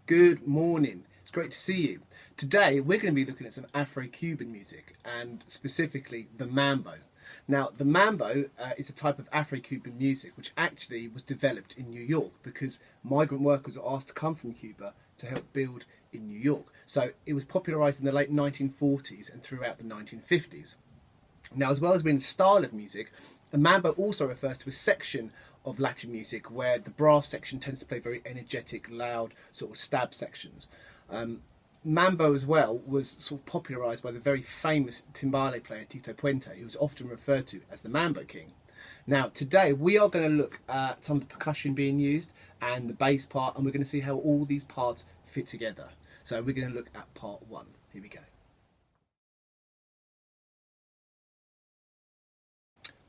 Good morning. It's great to see you. Today we're going to be looking at some Afro-Cuban music and specifically the Mambo. Now the Mambo is a type of Afro-Cuban music which actually was developed in New York because migrant workers were asked to come from Cuba to help build in New York. So it was popularised in the late 1940s and throughout the 1950s. Now, as well as being a style of music, the Mambo also refers to a section of Latin music where the brass section tends to play very energetic, loud, sort of stab sections. Mambo as well was sort of popularised by the very famous timbale player Tito Puente, who was often referred to as the Mambo King. Now, today we are going to look at some of the percussion being used and the bass part, and we're going to see how all these parts fit together. So we're going to look at part one. Here we go.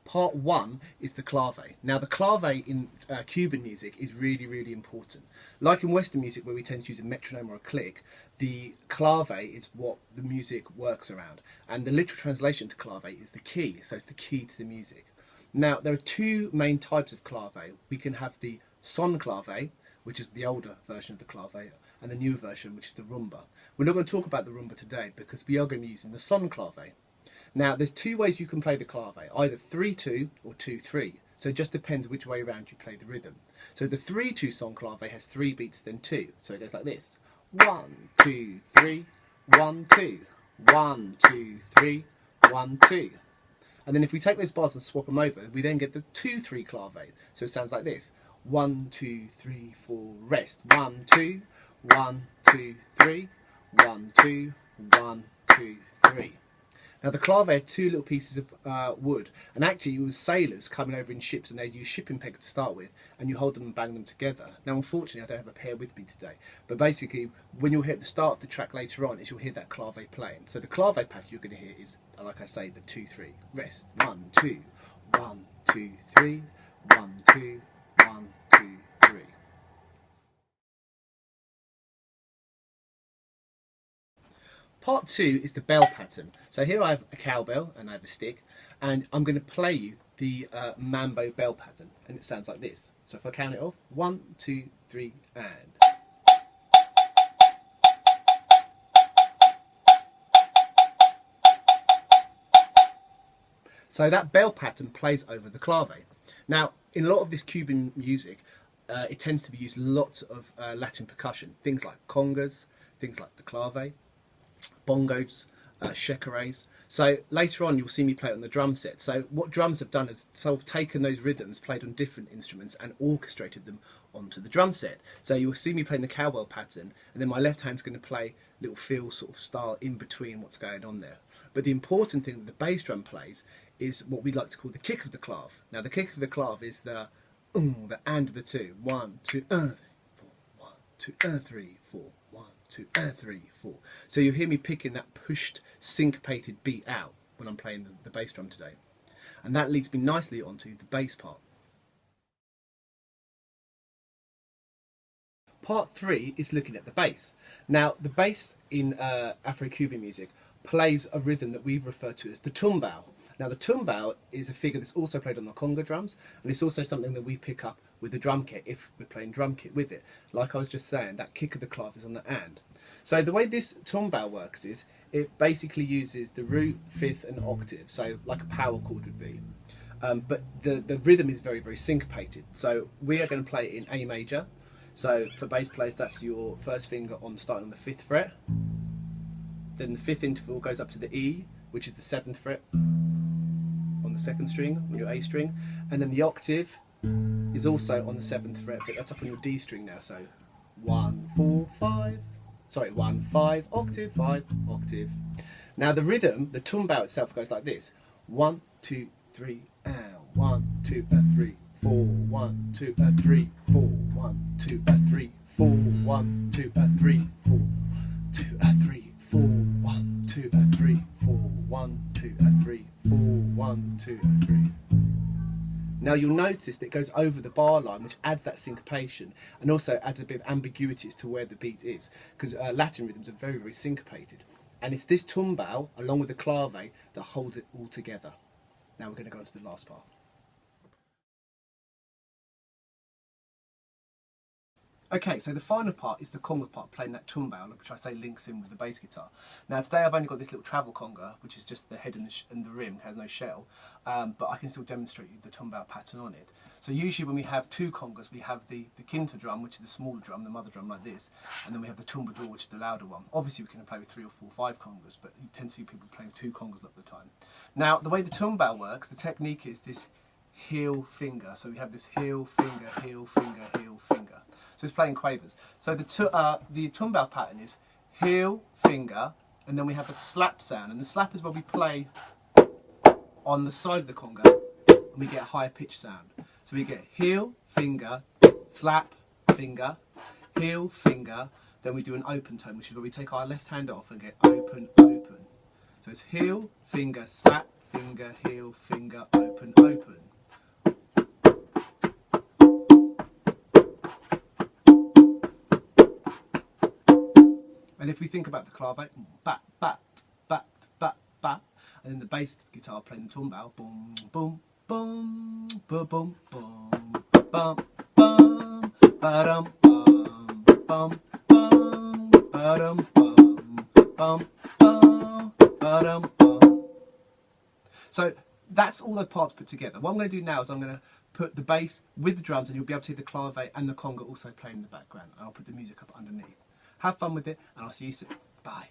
Part one is the clave. Now the clave in Cuban music is really, really important. Like in Western music where we tend to use a metronome or a click, the clave is what the music works around. And the literal translation to clave is the key, so it's the key to the music. Now there are two main types of clave. We can have the son clave, which is the older version of the clave, and the newer version, which is the rumba. We're not going to talk about the rumba today because we are going to be using the son clave. Now, there's two ways you can play the clave, either 3-2 or 2-3. So it just depends which way around you play the rhythm. So the 3-2 son clave has 3 beats, then 2. So it goes like this. 1, 2, 3, 1, 2. 1, 2, 3, 1, 2. And then if we take those bars and swap them over, we then get the 2-3 clave. So it sounds like this. 1, 2, 3, 4, rest. 1, 2, 1, 2, 3, 1, 2, 1, 2, 3. Now the clave had two little pieces of wood, and actually it was sailors coming over in ships, and they'd use shipping pegs to start with, and you hold them and bang them together. Now unfortunately I don't have a pair with me today, but basically when you'll hit the start of the track later on is you'll hear that clave playing. So the clave pattern you're going to hear is, like I say, the 2-3. Rest. 1, 2, 1, 2, 3, 1, 2, 1, 2, 3. Part two is the bell pattern. So here I have a cowbell and I have a stick, and I'm going to play you the Mambo bell pattern, and it sounds like this. So if I count it off, 1, 2, 3, and. So that bell pattern plays over the clave. Now, in a lot of this Cuban music, it tends to be used lots of Latin percussion, things like congas, things like the clave, bongos, shekarays. So later on you'll see me play it on the drum set. So what drums have done is sort of taken those rhythms played on different instruments and orchestrated them onto the drum set. So you'll see me playing the cowbell pattern, and then my left hand's going to play little fill sort of style in between what's going on there. But the important thing that the bass drum plays is what we like to call the kick of the clave. Now the kick of the clave is the and the 2. 1, 2, 3, 4. 1, 2, 3, 4. 1, 2, 3, 4. So you'll hear me picking that pushed, syncopated beat out when I'm playing the bass drum today. And that leads me nicely onto the bass part. Part 3 is looking at the bass. Now, the bass in Afro-Cuban music plays a rhythm that we've referred to as the tumbao. Now, the tumbao is a figure that's also played on the conga drums, and it's also something that we pick up with the drum kit if we're playing drum kit with it. Like I was just saying, that kick of the clave is on the and. So the way this tumbao works is it basically uses the root, fifth and octave, so like a power chord would be. But the rhythm is very, very syncopated. So we are going to play it in A major. So for bass players, that's your first finger on starting on the 5th fret. Then the 5th interval goes up to the E, which is the 7th fret on the 2nd string, on your A string. And then the octave is also on the 7th fret, but that's up on your D string now. So 1, 4, 5. Sorry, 1, 5, octave, 5, octave. Now the rhythm, the tumbao itself goes like this. 1, 2, 3, and 1, 2, 3, 4. 1, 2, 3, 4. 1, 2, 3, 4. 1, 2, 3, 4. 2, 3, 4. 1, 2, 3, 4. 1, 2, 3, 4. 1, 2, 3. Now you'll notice that it goes over the bar line, which adds that syncopation and also adds a bit of ambiguity as to where the beat is, because Latin rhythms are very, very syncopated. And it's this tumbao, along with the clave, that holds it all together. Now we're going to go on to the last part. Okay, so the final part is the conga part, playing that tumbao, which I say links in with the bass guitar. Now today I've only got this little travel conga, which is just the head and the rim, has no shell, but I can still demonstrate you the tumbao pattern on it. So usually when we have two congas, we have the quinta drum, which is the smaller drum, the mother drum like this, and then we have the tumbador, which is the louder one. Obviously we can play with 3 or 4 or 5 congas, but you tend to see people playing 2 congas a lot of the time. Now the way the tumbao works, the technique is this heel finger. So we have this heel finger, heel finger, heel finger. So it's playing quavers. So the tumbao pattern is heel, finger, and then we have a slap sound. And the slap is where we play on the side of the conga, and we get a higher pitch sound. So we get heel, finger, slap, finger, heel, finger, then we do an open tone, which is where we take our left hand off and get open, open. So it's heel, finger, slap, finger, heel, finger, open, open. And if we think about the clave, bat, bat, bat, bat, bat, and then the bass guitar playing the tumbao, boom, boom, boom, boom, boom, boom, bum, bum, ba-dum, bum, bum, bum, ba-dum, bum, bum, bum, ba-dum, bum. So that's all the parts put together. What I'm going to do now is I'm going to put the bass with the drums, and you'll be able to hear the clave and the conga also playing in the background. And I'll put the music up underneath. Have fun with it, and I'll see you soon. Bye.